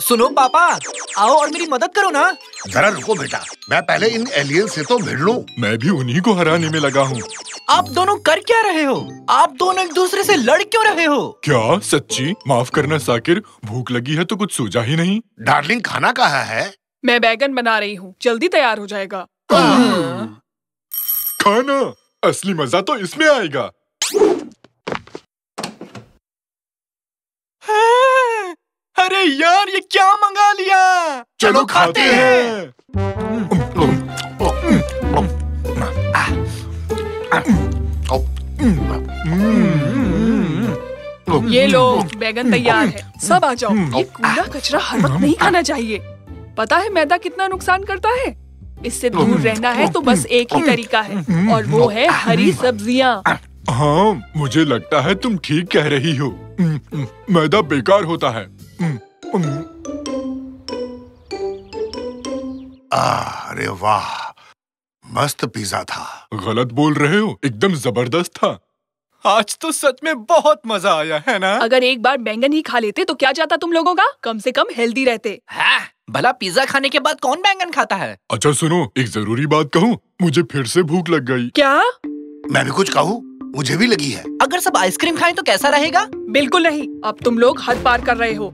सुनो पापा, आओ और मेरी मदद करो ना। जरा रुको बेटा, मैं पहले इन एलियन से तो भिड़ लूं। मैं भी उन्हीं को हराने में लगा हूँ। आप दोनों कर क्या रहे हो? आप दोनों एक दूसरे से लड़ क्यों रहे हो? क्या सच्ची? माफ करना साकिर, भूख लगी है तो कुछ सूझा ही नहीं। डार्लिंग, खाना कहाँ है? मैं बैगन बना रही हूँ, जल्दी तैयार हो जाएगा। खाना असली मजा तो इसमें आएगा। अरे यार, ये क्या मंगा लिया? चलो खाते हैं। ये लो, बैगन तैयार है। सब आ जाओ। ये कूड़ा कचरा हर वक्त नहीं खाना चाहिए। पता है मैदा कितना नुकसान करता है? इससे दूर रहना है तो बस एक ही तरीका है, और वो है हरी सब्जियाँ। हाँ, मुझे लगता है तुम ठीक कह रही हो। मैदा बेकार होता है। अरे वाह, मस्त पिज्जा था। गलत बोल रहे हो, एकदम जबरदस्त था। आज तो सच में बहुत मजा आया है ना? अगर एक बार बैंगन ही खा लेते तो क्या जाता तुम लोगों का? कम से कम हेल्दी रहते। हाँ, भला पिज्जा खाने के बाद कौन बैंगन खाता है? अच्छा सुनो, एक जरूरी बात कहूँ, मुझे फिर से भूख लग गई। क्या? मैं भी कुछ कहूँ? मुझे भी लगी है। अगर सब आइसक्रीम खाएं तो कैसा रहेगा? बिल्कुल नहीं, अब तुम लोग हद पार कर रहे हो।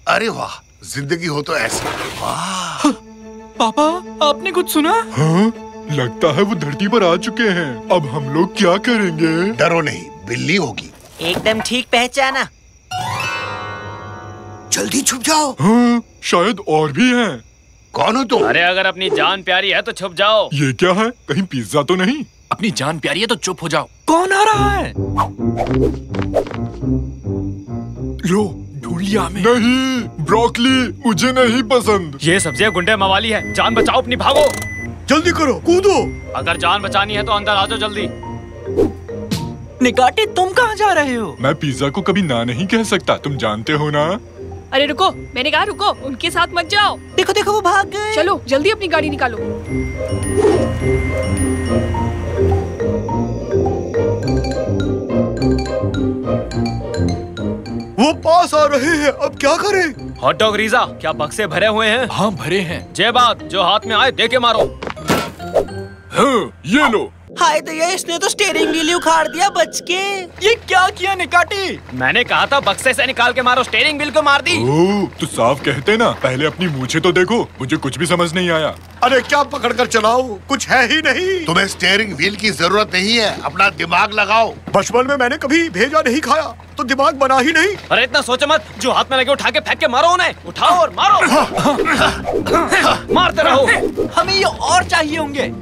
अरे वाह, जिंदगी हो तो ऐसी। वाह। पापा, आपने कुछ सुना? हाँ, लगता है वो धरती पर आ चुके हैं। अब हम लोग क्या करेंगे? डरो नहीं, बिल्ली होगी। एकदम ठीक पहचाना। जल्दी छुप जाओ। हाँ, शायद और भी हैं। कौन हो तुम? अरे अगर अपनी जान प्यारी है तो छुप जाओ। ये क्या है? कहीं पिज्जा तो नहीं? अपनी जान प्यारी है तो चुप हो जाओ। कौन आ रहा है? लो, ढूंढ लिया हमें। नहीं, ब्रोकली मुझे नहीं पसंद। ये सब्जियां गुंडे मवाली है। जान बचाओ अपनी, भागो। जल्दी करो, कूदो। अगर जान बचानी है तो अंदर आ जाओ जल्दी। निकाटी, तुम कहाँ जा रहे हो? मैं पिज्जा को कभी ना नहीं कह सकता, तुम जानते हो ना। अरे रुको, मैंने कहा रुको, उनके साथ मत जाओ। देखो देखो, वो भाग गए। चलो जल्दी अपनी गाड़ी निकालो। वो पास आ रहे हैं, अब क्या करें? हॉट डॉग रीजा, क्या बक्से भरे हुए हैं? हाँ, भरे हैं। जे बात, जो हाथ में आए दे के मारो। हाँ, ये लो। हाय दया, इसने तो स्टीयरिंग व्हील उखाड़ दिया बच के। ये क्या किया निकाटी? मैंने कहा था बक्से से निकाल के मारो, स्टीयरिंग व्हील को मार दी। ओह, तो साफ कहते ना, पहले अपनी मूंछें तो देखो। मुझे कुछ भी समझ नहीं आया। अरे क्या पकड़ कर चलाओ, कुछ है ही नहीं। तुम्हें स्टीयरिंग व्हील की जरूरत नहीं है, अपना दिमाग लगाओ। बचपन में मैंने कभी भेजा नहीं खाया, तो दिमाग बना ही नहीं। अरे इतना सोचो मत, जो हाथ में लगे उठा के फेंक के मारो उन्हें। उठाओ और मारो। मारते रहो। हमें ये और चाहिए होंगे।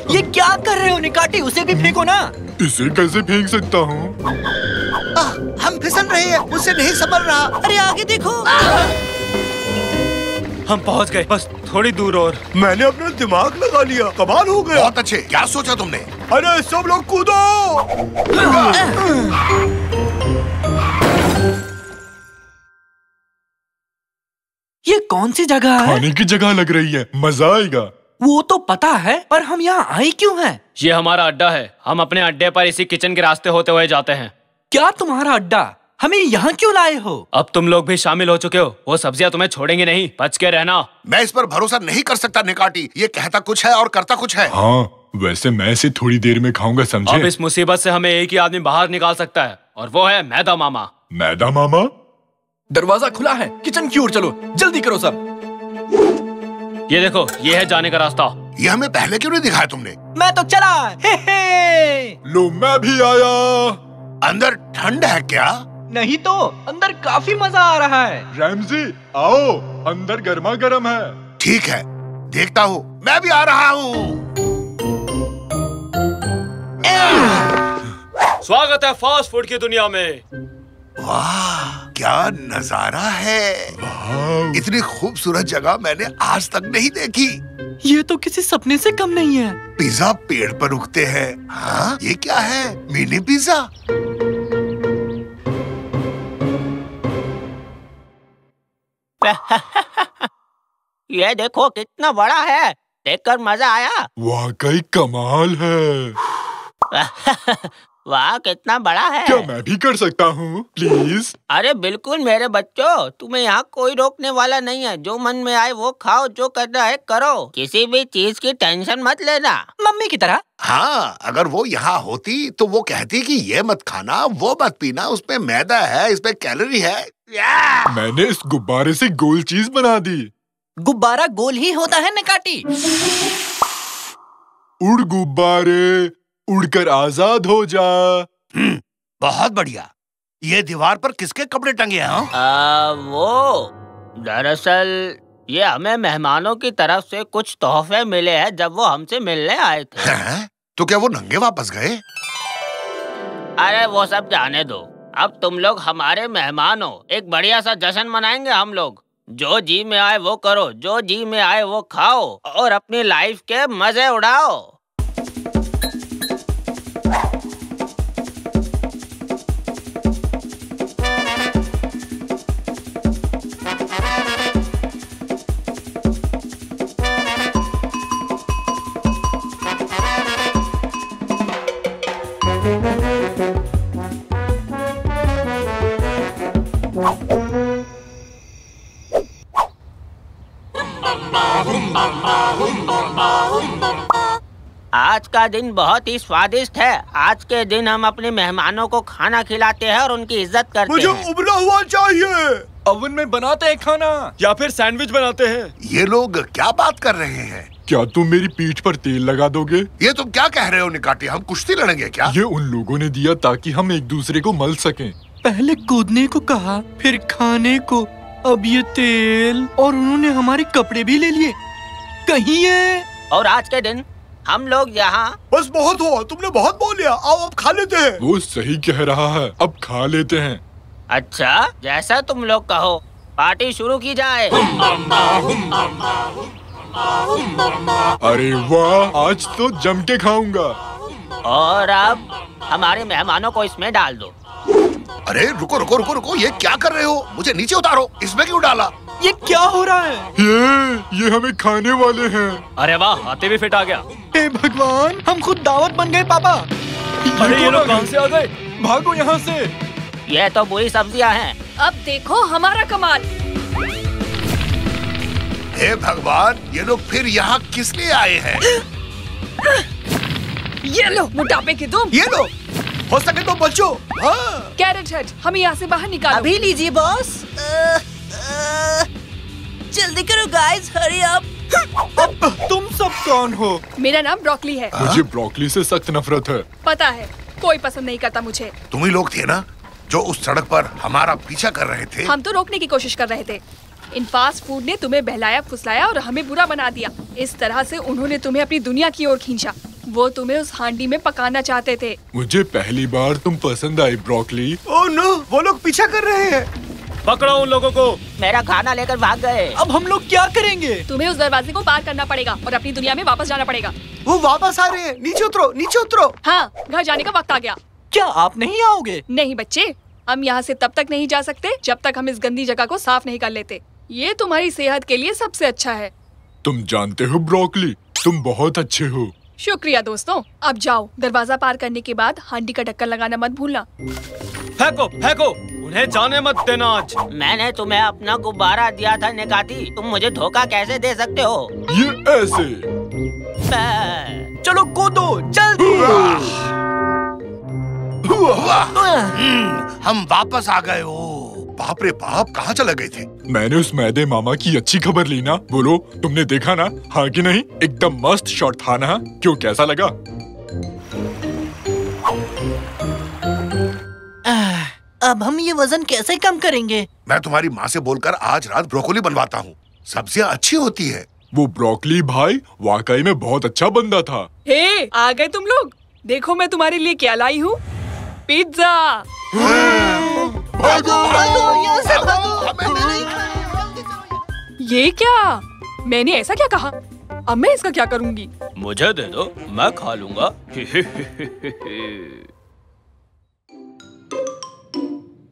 ये क्या कर रहे हो निकाटी? उसे भी फेंको ना। इसे कैसे फेंक सकता हूँ? हम फिसल रहे हैं, मुझसे नहीं संभल रहा। अरे आगे देखो। हम पहुंच गए, बस थोड़ी दूर और। मैंने अपना दिमाग लगा लिया, कमाल हो गया। बहुत अच्छे, क्या सोचा तुमने? अरे सब लोग कूदो। ये कौन सी जगह है? खाने की जगह लग रही है, मजा आएगा। वो तो पता है, पर हम यहाँ आए क्यों हैं? ये हमारा अड्डा है। हम अपने अड्डे पर इसी किचन के रास्ते होते हुए जाते हैं। क्या तुम्हारा अड्डा? हमें यहाँ क्यों लाए हो? अब तुम लोग भी शामिल हो चुके हो, वो सब्जियां तुम्हें छोड़ेंगे नहीं, बच के रहना। मैं इस पर भरोसा नहीं कर सकता निकाटी, ये कहता कुछ है और करता कुछ है। हाँ, वैसे मैं इसे थोड़ी देर में खाऊंगा, समझे? अब इस मुसीबत से हमें एक ही आदमी बाहर निकाल सकता है और वो है मैदा मामा। मैदा मामा? दरवाजा खुला है, किचन की ओर चलो, जल्दी करो सब। ये देखो, ये है जाने का रास्ता। ये हमें पहले क्यों नहीं दिखाया तुमने? मैं तो चला। हे हे। लो मैं भी आया। अंदर ठंड है क्या? नहीं तो अंदर काफी मजा आ रहा है। रैमजी आओ, अंदर गर्मा गर्म है। ठीक है, देखता हूँ। मैं भी आ रहा हूँ। स्वागत है फास्ट फूड की दुनिया में। वाह, क्या नजारा है। इतनी खूबसूरत जगह मैंने आज तक नहीं देखी। ये तो किसी सपने से कम नहीं है। पिज्जा पेड़ पर उगते हैं। हाँ, ये क्या है? Mini pizza. ये देखो कितना बड़ा है, देखकर मजा आया। वाकई कमाल है। वाह, कितना बड़ा है। क्या मैं भी कर सकता हूँ प्लीज? अरे बिल्कुल मेरे बच्चों, तुम्हें यहाँ कोई रोकने वाला नहीं है। जो मन में आए वो खाओ, जो करना है करो, किसी भी चीज की टेंशन मत लेना। मम्मी की तरह। हाँ, अगर वो यहाँ होती तो वो कहती कि ये मत खाना, वो मत पीना, उसमें मैदा है, इसमें कैलोरी है। मैंने इस गुब्बारे से गोल चीज बना दी। गुब्बारा गोल ही होता है निकाटी। उड़ गुब्बारे, उड़कर आजाद हो जा। बहुत बढ़िया। ये दीवार पर किसके कपड़े टंगे हैं? वो दरअसल ये हमें मेहमानों की तरफ से कुछ तोहफे मिले हैं जब वो हमसे मिलने आए थे। हैं? तो क्या वो नंगे वापस गए? अरे वो सब जाने दो, अब तुम लोग हमारे मेहमान हो। एक बढ़िया सा जश्न मनाएंगे हम लोग। जो जी में आए वो करो, जो जी में आए वो खाओ और अपनी लाइफ के मजे उड़ाओ। आज का दिन बहुत ही स्वादिष्ट है। आज के दिन हम अपने मेहमानों को खाना खिलाते हैं और उनकी इज्जत करते मुझे हैं। उबला हुआ चाहिए। ओवन में बनाते हैं खाना या फिर सैंडविच बनाते हैं। ये लोग क्या बात कर रहे हैं? क्या तुम मेरी पीठ पर तेल लगा दोगे? ये तुम क्या कह रहे हो निकाटी? हम कुश्ती लड़ेंगे क्या? ये उन लोगों ने दिया ताकि हम एक दूसरे को मल सकें। पहले कूदने को कहा, फिर खाने को, अब ये तेल, और उन्होंने हमारे कपड़े भी ले लिए। कहीं ये। और आज के दिन हम लोग यहाँ। बस बहुत हुआ, तुमने बहुत बोल लिया। आओ अब खा लेते हैं। वो सही कह रहा है, अब खा लेते हैं। अच्छा, जैसा तुम लोग कहो, पार्टी शुरू की जाए। अरे वाह, आज तो जम के खाऊंगा। और अब हमारे मेहमानों को इसमें डाल दो। अरे रुको रुको रुको रुको, ये क्या कर रहे हो? मुझे नीचे उतारो। इसमें क्यों डाला? ये क्या हो रहा है? ये हमें खाने वाले हैं। अरे वाह, हाथी भी फिट आ गया। हे भगवान, हम खुद दावत बन गए पापा। अरे ये लोग कहाँ से आ गए? भागो यहाँ से। ये तो बुरी सब्जियाँ हैं। अब देखो हमारा कमाल। हे भगवान, ये लोग फिर यहाँ किस लिए आए हैं? ये लो मोटापे की तुम। ये लो, हो सके तो बचो। हाँ। कैरेट हेड, हमें यहाँ से बाहर निकालो। अभी लीजिए बॉस। जल्दी करो गाइस, हरी अप। अब तुम सब कौन हो? मेरा नाम ब्रोकली है। मुझे ब्रोकली से सख्त नफरत है। पता है, कोई पसंद नहीं करता मुझे। तुम ही लोग थे ना जो उस सड़क पर हमारा पीछा कर रहे थे? हम तो रोकने की कोशिश कर रहे थे। इन फास्ट फूड ने तुम्हें बहलाया फुसलाया और हमें बुरा बना दिया। इस तरह से उन्होंने तुम्हें अपनी दुनिया की ओर खींचा। वो तुम्हें उस हांडी में पकाना चाहते थे। मुझे पहली बार तुम पसंद आई ब्रोकली। ओह नो, वो लोग पीछा कर रहे हैं। पकड़ो उन लोगों को। मेरा खाना लेकर भाग गए। अब हम लोग क्या करेंगे? तुम्हें उस दरवाजे को पार करना पड़ेगा और अपनी दुनिया में वापस जाना पड़ेगा। वो वापस आ रहे हैं। नीचे उतरो, नीचे उतरो। हाँ, घर जाने का वक्त आ गया। क्या आप नहीं आओगे? नहीं बच्चे, हम यहाँ से तब तक नहीं जा सकते जब तक हम इस गंदी जगह को साफ नहीं कर लेते। ये तुम्हारी सेहत के लिए सबसे अच्छा है। तुम जानते हो ब्रोकली, तुम बहुत अच्छे हो। शुक्रिया दोस्तों। अब जाओ, दरवाजा पार करने के बाद हांडी का ढक्कन लगाना मत भूलना। फेंको फेंको, उन्हें जाने मत देना आज। मैंने तुम्हें अपना गुब्बारा दिया था निकाती, तुम मुझे धोखा कैसे दे सकते हो? ये ऐसे। चलो कूदो जल्दी। हम वापस आ गए हो। बाप रे बाप, कहाँ चले गए थे? मैंने उस मैदे मामा की अच्छी खबर ली ना। बोलो, तुमने देखा ना? हाँ कि नहीं? एकदम मस्त शॉट था ना? क्यों, कैसा लगा? अब हम ये वजन कैसे कम करेंगे? मैं तुम्हारी माँ से बोलकर आज रात ब्रोकोली बनवाता हूँ। सब्जियाँ अच्छी होती है। वो ब्रोकली भाई वाकई में बहुत अच्छा बंदा था। हे, आ गए तुम लोग। देखो मैं तुम्हारे लिए क्या लाई हूँ, पिज्जा। यहाँ से भागो। ये क्या? मैंने ऐसा क्या कहा? अब मैं इसका क्या करूँगी? मुझे दे दो, मैं खा लूंगा।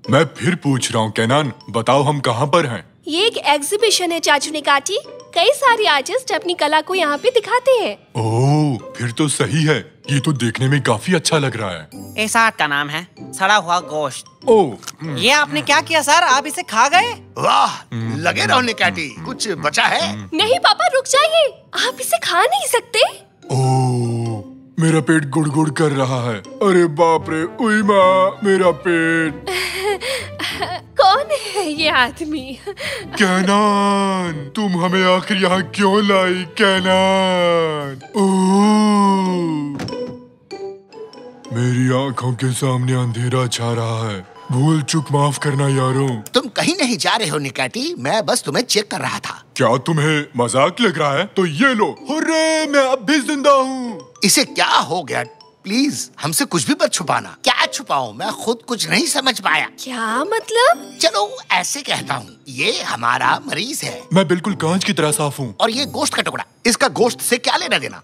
मैं फिर पूछ रहा हूँ केनान, बताओ हम कहाँ पर हैं? ये एक एग्जीबिशन है चाचू निकाटी। कई सारे आर्टिस्ट अपनी कला को यहाँ पे दिखाते हैं। ओह, फिर तो सही है। ये तो देखने में काफी अच्छा लग रहा है। इस आर्ट का नाम है सड़ा हुआ गोश्त। ओह, ये आपने क्या किया सर? आप इसे खा गए? वाह, लगे रहो निकाटी। कुछ बचा है? नहीं पापा, रुक जाइए। आप इसे खा नहीं सकते। ओह, मेरा पेट गुड़गुड़ कर रहा है। अरे बाप रे, उई माँ, मेरा पेट। कौन है ये आदमी? कैनान, तुम हमें आखिर यहाँ क्यों लाई कैनान? ओह, मेरी आंखों के सामने अंधेरा छा रहा है। भूल चूक माफ करना यारों। तुम कहीं नहीं जा रहे हो निकाटी, मैं बस तुम्हें चेक कर रहा था। क्या तुम्हें मजाक लग रहा है? तो ये लो, हुर्रे, मैं अब भी जिंदा हूँ। इसे क्या हो गया? प्लीज हमसे कुछ भी मत छुपाना। क्या छुपाऊं? मैं खुद कुछ नहीं समझ पाया। क्या मतलब? चलो ऐसे कहता हूँ, ये हमारा मरीज है मैं बिल्कुल कांच की तरह साफ हूँ। और ये गोश्त का टुकड़ा। इसका गोश्त से क्या लेना देना?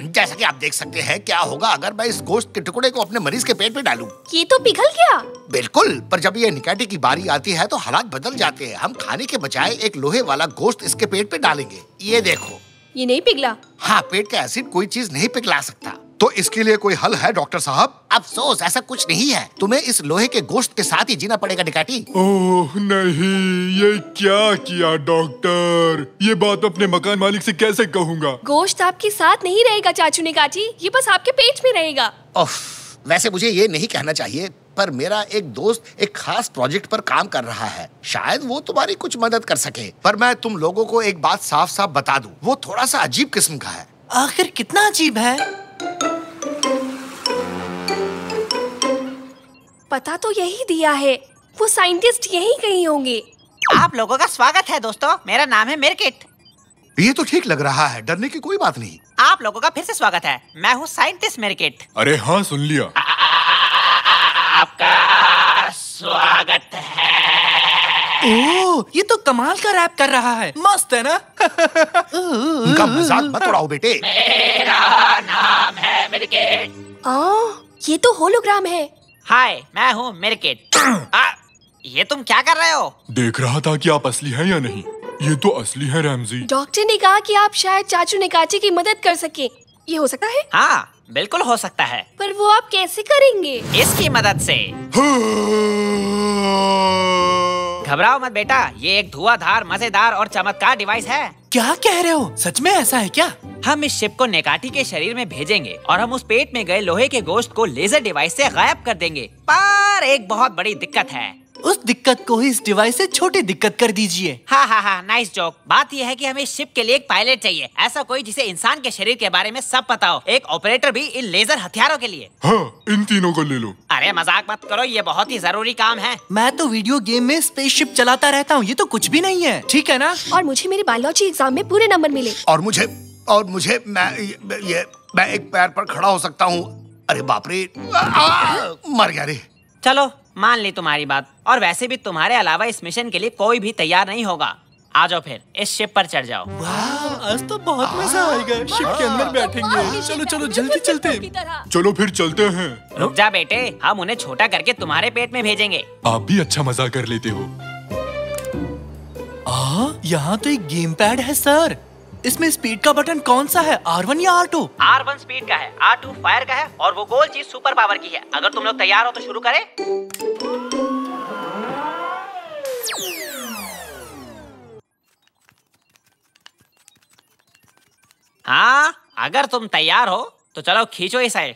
जैसा कि आप देख सकते हैं, क्या होगा अगर मैं इस गोश्त के टुकड़े को अपने मरीज के पेट में डालूं? ये तो पिघल गया। बिल्कुल, पर जब ये निकाटी की बारी आती है तो हालात बदल जाते हैं। हम खाने के बजाय एक लोहे वाला गोश्त इसके पेट पे डालेंगे। ये देखो। ये नहीं पिघला। हाँ, पेट का एसिड कोई चीज नहीं पिघला सकता। तो इसके लिए कोई हल है डॉक्टर साहब? अफसोस, ऐसा कुछ नहीं है। तुम्हें इस लोहे के गोश्त के साथ ही जीना पड़ेगा निकाटी। ओह नहीं, ये क्या किया डॉक्टर? ये बात अपने मकान मालिक से कैसे कहूँगा? गोश्त आपके साथ नहीं रहेगा चाचू निकाटी, ये बस आपके पेट में रहेगा। वैसे मुझे ये नहीं कहना चाहिए, पर मेरा एक दोस्त एक खास प्रोजेक्ट पर काम कर रहा है। शायद वो तुम्हारी कुछ मदद कर सके। पर मैं तुम लोगों को एक बात साफ साफ बता दूं, वो थोड़ा सा अजीब किस्म का है। आखिर कितना अजीब है? पता तो यही दिया है, वो साइंटिस्ट यही कहीं होंगे। आप लोगों का स्वागत है दोस्तों, मेरा नाम है मिरकिट। ये तो ठीक लग रहा है, डरने की कोई बात नहीं। आप लोगों का फिर से स्वागत है, मैं हूँ साइंटिस्ट मिरकिट। अरे हाँ, सुन लिया। आपका स्वागत है। ओह, ये तो कमाल का रैप कर रहा है। मस्त है ना? उनका मजाक मत उड़ाओ बेटे। मेरा नाम है मिरकिट। ये तो होलोग्राम है। हाय, मैं हूँ मिरकिट। ये तुम क्या कर रहे हो? देख रहा था कि आप असली हैं या नहीं। ये तो असली है रैमजी। डॉक्टर ने कहा कि आप शायद चाचू निकाटी की मदद कर सके। ये हो सकता है? हाँ, बिल्कुल हो सकता है। पर वो आप कैसे करेंगे? इसकी मदद से। घबराओ मत बेटा, ये एक धुआंधार, मजेदार और चमत्कार डिवाइस है। क्या कह रहे हो? सच में ऐसा है क्या? हम इस शिप को नेकाटी के शरीर में भेजेंगे और हम उस पेट में गए लोहे के गोश्त को लेजर डिवाइस से गायब कर देंगे। पर एक बहुत बड़ी दिक्कत है। उस दिक्कत को इस डिवाइस से छोटी दिक्कत कर दीजिए। हाँ, नाइस जोक। बात यह है कि हमें शिप के लिए एक पायलट चाहिए, ऐसा कोई जिसे इंसान के शरीर के बारे में सब पता हो। एक ऑपरेटर भी इन लेजर हथियारों के लिए। हाँ, इन तीनों को ले लो। अरे मजाक मत करो, ये बहुत ही जरूरी काम है। मैं तो वीडियो गेम में स्पेसशिप चलाता रहता हूँ, ये तो कुछ भी नहीं है, ठीक है ना? और मुझे मेरे बायोलॉजी एग्जाम में पूरे नंबर मिले। और मुझे मैं एक पैर पर खड़ा हो सकता हूँ। अरे बाप रे, मर गया रे। चलो मान ली तुम्हारी बात, और वैसे भी तुम्हारे अलावा इस मिशन के लिए कोई भी तैयार नहीं होगा। आ जाओ फिर, इस शिप पर चढ़ जाओ। आज तो बहुत मजा आएगा। शिप के अंदर बैठेंगे। चलो चलो जल्दी चलते। चलो फिर चलते हैं। रुक जा बेटे, हम उन्हें छोटा करके तुम्हारे पेट में भेजेंगे। आप भी अच्छा मजा कर लेते हो। यहाँ तो एक गेम पैड है सर। इसमें स्पीड का बटन कौन सा है, R1 या R2? R1 स्पीड का है, R2 फायर का है और वो गोल चीज सुपर पावर की है। अगर तुम लोग तैयार हो तो शुरू करें। हाँ, अगर तुम तैयार हो तो चलो खींचो इसे।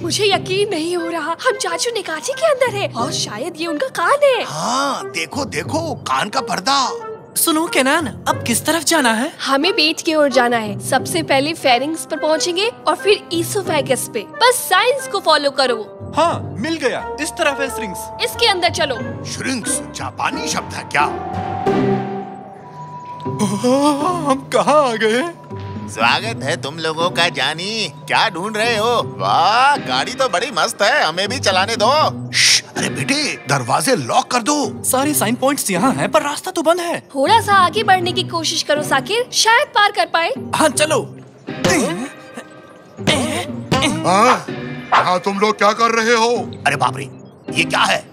मुझे यकीन नहीं हो रहा, हम चाचू निकाची के अंदर है और शायद ये उनका कान है। हाँ, देखो देखो कान का पर्दा। सुनो केनान, अब किस तरफ जाना है? हमें पेट की ओर जाना है। सबसे पहले फेरिंग्स पर पहुंचेंगे और फिर ईसोफेगस पे। बस साइंस को फॉलो करो। हाँ, मिल गया। इस तरफ है श्रिंक्स। इसके अंदर चलो। श्रिंक्स जापानी शब्द है क्या? हम कहाँ आ गए? स्वागत है तुम लोगों का जानी। क्या ढूंढ रहे हो? वाह, गाड़ी तो बड़ी मस्त है, हमें भी चलाने दो। अरे बेटे, दरवाजे लॉक कर दो। सारे साइन पॉइंट्स यहाँ हैं, पर रास्ता तो बंद है। थोड़ा सा आगे बढ़ने की कोशिश करो साकिर, शायद पार कर पाए। हाँ चलो। हाँ, तुम लोग क्या कर रहे हो? अरे बाप रे, ये क्या है?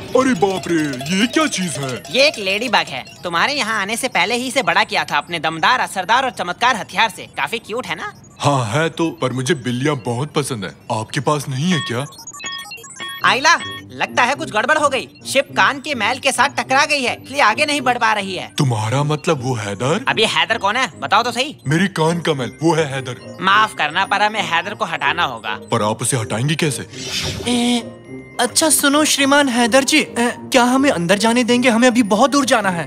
अरे बाप रे, ये क्या चीज है? ये एक लेडी बग है। तुम्हारे यहाँ आने से पहले ही इसे बड़ा किया था अपने दमदार, असरदार और चमत्कार हथियार से। काफी क्यूट है ना? हाँ है तो, पर मुझे बिल्लियाँ बहुत पसंद है। आपके पास नहीं है क्या? आइला, लगता है कुछ गड़बड़ हो गई। शिप कान के मैल के साथ टकरा गई है, इसलिए आगे नहीं बढ़ पा रही है। तुम्हारा मतलब वो हैदर? अब ये हैदर कौन है, बताओ तो सही। मेरी कान का मैल, वो है हैदर। माफ करना, पर हमें हैदर को हटाना होगा। पर आप उसे हटाएंगे कैसे? अच्छा सुनो श्रीमान हैदर जी, क्या हमें अंदर जाने देंगे? हमें अभी बहुत दूर जाना है,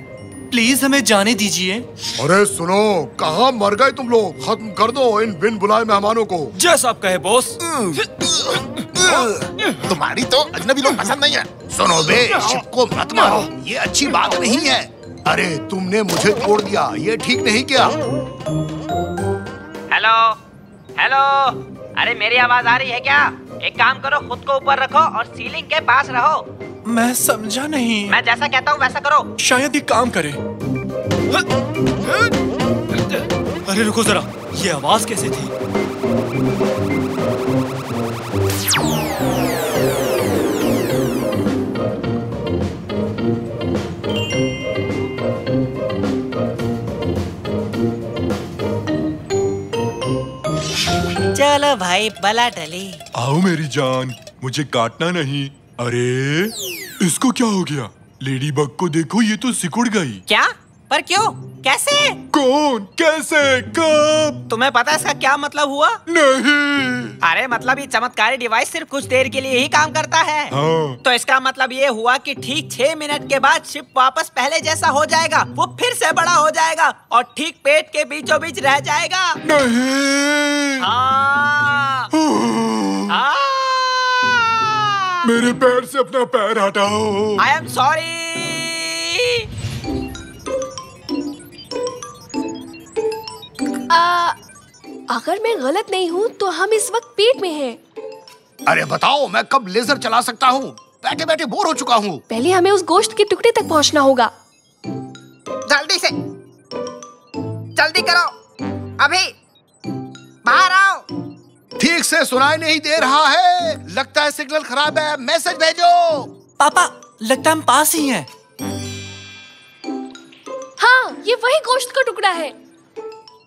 प्लीज हमें जाने दीजिए। अरे सुनो, कहाँ मर गए तुम लोग? खत्म कर दो इन बिन बुलाए मेहमानों को। जैसा आप कहे बॉस। तुम्हारी तो अजनबी लोग पसंद नहीं है। सुनो बे, शिप को मत मारो, ये अच्छी बात नहीं है। अरे तुमने मुझे तोड़ दिया, ये ठीक नहीं किया। हेलो हेलो, अरे मेरी आवाज आ रही है क्या? एक काम करो, खुद को ऊपर रखो और सीलिंग के पास रहो। मैं समझा नहीं। मैं जैसा कहता हूँ वैसा करो। शायद ये काम करे। अरे रुको जरा, ये आवाज कैसे थी? चलो भाई, बला टली। आओ मेरी जान, मुझे काटना नहीं। अरे इसको क्या हो गया? लेडी बग को देखो, ये तो सिकुड़ गई। क्या? पर क्यों? कैसे? कौन? कैसे? कब? तुम्हें पता है इसका क्या मतलब हुआ? नहीं। अरे मतलब ये चमत्कारी डिवाइस सिर्फ कुछ देर के लिए ही काम करता है। हाँ। तो इसका मतलब ये हुआ कि ठीक 6 मिनट के बाद शिप वापस पहले जैसा हो जाएगा। वो फिर से बड़ा हो जाएगा और ठीक पेट के बीचों बीच रह जाएगा। नहीं। हाँ। हाँ। मेरे पैर से अपना पैर हटाओ। I am sorry. अगर मैं गलत नहीं हूँ तो हम इस वक्त पेट में हैं। अरे बताओ, मैं कब लेजर चला सकता हूँ? बैठे बैठे बोर हो चुका हूँ। पहले हमें उस गोश्त के टुकड़े तक पहुँचना होगा। जल्दी से, जल्दी करो, अभी बाहर आओ। ठीक से सुनाई नहीं दे रहा है, लगता है सिग्नल खराब है। मैसेज भेजो। पापा, लगता है हम पास ही हैं। हाँ, ये वही गोश्त का टुकड़ा है।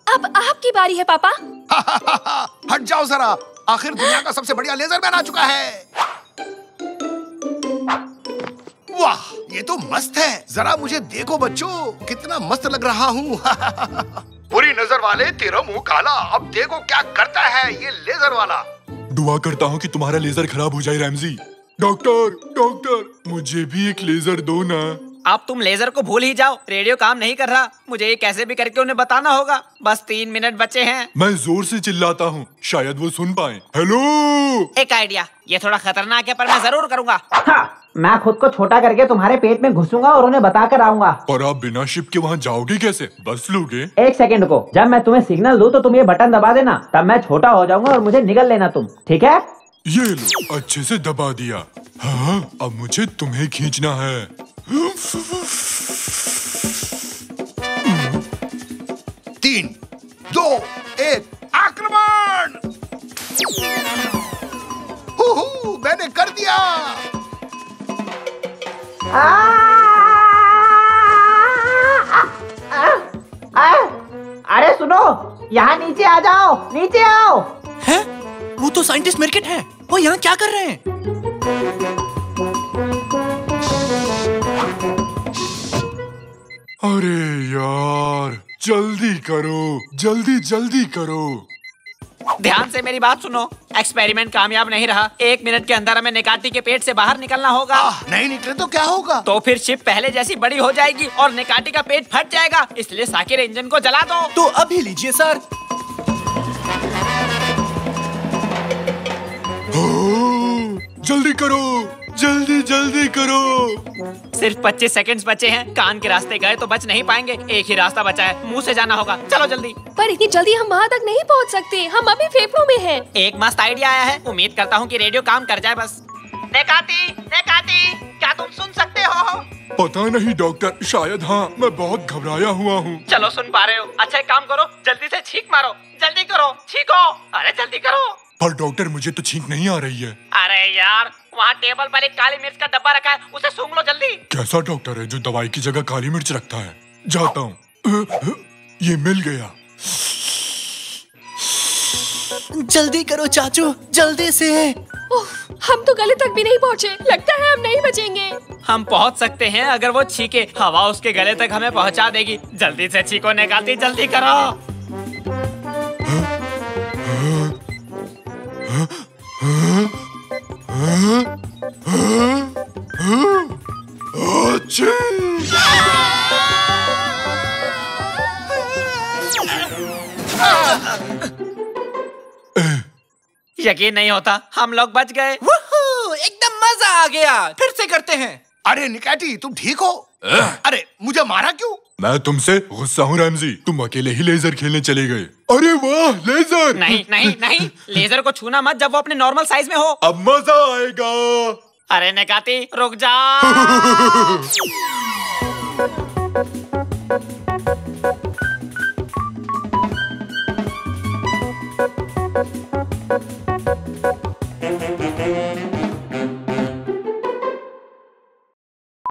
अब आपकी बारी है पापा। हट जाओ जरा, आखिर दुनिया का सबसे बढ़िया लेजर मैन आ चुका है। वाह, ये तो मस्त है। जरा मुझे देखो बच्चों, कितना मस्त लग रहा हूँ। बुरी नजर वाले, तेरा मुंह काला। अब देखो क्या करता है ये लेजर वाला। दुआ करता हूँ कि तुम्हारा लेजर खराब हो जाए रैमजी। डॉक्टर, डॉक्टर, मुझे भी एक लेजर दो ना। अब तुम लेजर को भूल ही जाओ, रेडियो काम नहीं कर रहा। मुझे ये कैसे भी करके उन्हें बताना होगा। बस 3 मिनट बचे हैं। मैं जोर से चिल्लाता हूँ, शायद वो सुन पाए। हेलो। एक आइडिया, ये थोड़ा खतरनाक है पर मैं जरूर करूँगा। हाँ, मैं खुद को छोटा करके तुम्हारे पेट में घुसूंगा और उन्हें बता कर आऊंगा। और आप बिना शिप के वहाँ जाओगे कैसे? बस लोगे? 1 सेकंड को, जब मैं तुम्हें सिग्नल दूं तो तुम ये बटन दबा देना, तब मैं छोटा हो जाऊंगा और मुझे निगल लेना तुम, ठीक है? ये लो, अच्छे से दबा दिया। हाँ, अब मुझे तुम्हें खींचना है। 3, 2, 1, आक्रमण! मैंने कर दिया। यहाँ नीचे आ जाओ, नीचे आओ। हैं? वो तो साइंटिस्ट मिर्किट है। वो यहाँ क्या कर रहे हैं? अरे यार, जल्दी करो, जल्दी जल्दी करो। ध्यान से मेरी बात सुनो, एक्सपेरिमेंट कामयाब नहीं रहा। 1 मिनट के अंदर हमें निकाटी के पेट से बाहर निकलना होगा। नहीं निकले तो क्या होगा? तो फिर शिप पहले जैसी बड़ी हो जाएगी और निकाटी का पेट फट जाएगा। इसलिए साकिर इंजन को जला दो। तो अभी लीजिए सर। जल्दी करो, जल्दी जल्दी करो। सिर्फ 25 सेकंड्स बचे हैं। कान के रास्ते गए तो बच नहीं पाएंगे। एक ही रास्ता बचा है, मुंह से जाना होगा। चलो जल्दी। पर इतनी जल्दी हम वहाँ तक नहीं पहुँच सकते, हम अभी फेफड़ों में हैं। एक मस्त आइडिया आया है। उम्मीद करता हूँ कि रेडियो काम कर जाए बस। नेकाती, नेकाती, क्या तुम सुन सकते हो? पता नहीं डॉक्टर, शायद हाँ। मैं बहुत घबराया हुआ हूँ। चलो सुन पा रहे हो। अच्छा एक काम करो, जल्दी से छींक मारो। जल्दी करो, छींको। अरे जल्दी करो। पर डॉक्टर मुझे तो छींक नहीं आ रही है। अरे यार, वहाँ टेबल पर एक काली मिर्च का डब्बा रखा है, उसे सूंघ लो जल्दी। कैसा डॉक्टर है जो दवाई की जगह काली मिर्च रखता है? जाता हूँ। ये मिल गया। जल्दी करो चाचू, जल्दी से। हम तो गले तक भी नहीं पहुँचे, लगता है हम नहीं बचेंगे। हम पहुँच सकते हैं अगर वो छींके। हवा उसके गले तक हमें पहुँचा देगी। जल्दी से छींको निकालती, जल्दी करो। यकीन नहीं होता, हम लोग बच गए। एकदम मजा आ गया। फिर से करते हैं। अरे निकाटी, तुम ठीक हो? अरे मुझे मारा क्यों? मैं तुमसे गुस्सा हूँ रैमजी। तुम अकेले ही लेजर खेलने चले गए। अरे वाह, लेजर। नहीं नहीं नहीं, लेजर को छूना मत जब वो अपने नॉर्मल साइज में हो। अब मजा आएगा। अरे निकाती, रुक जा।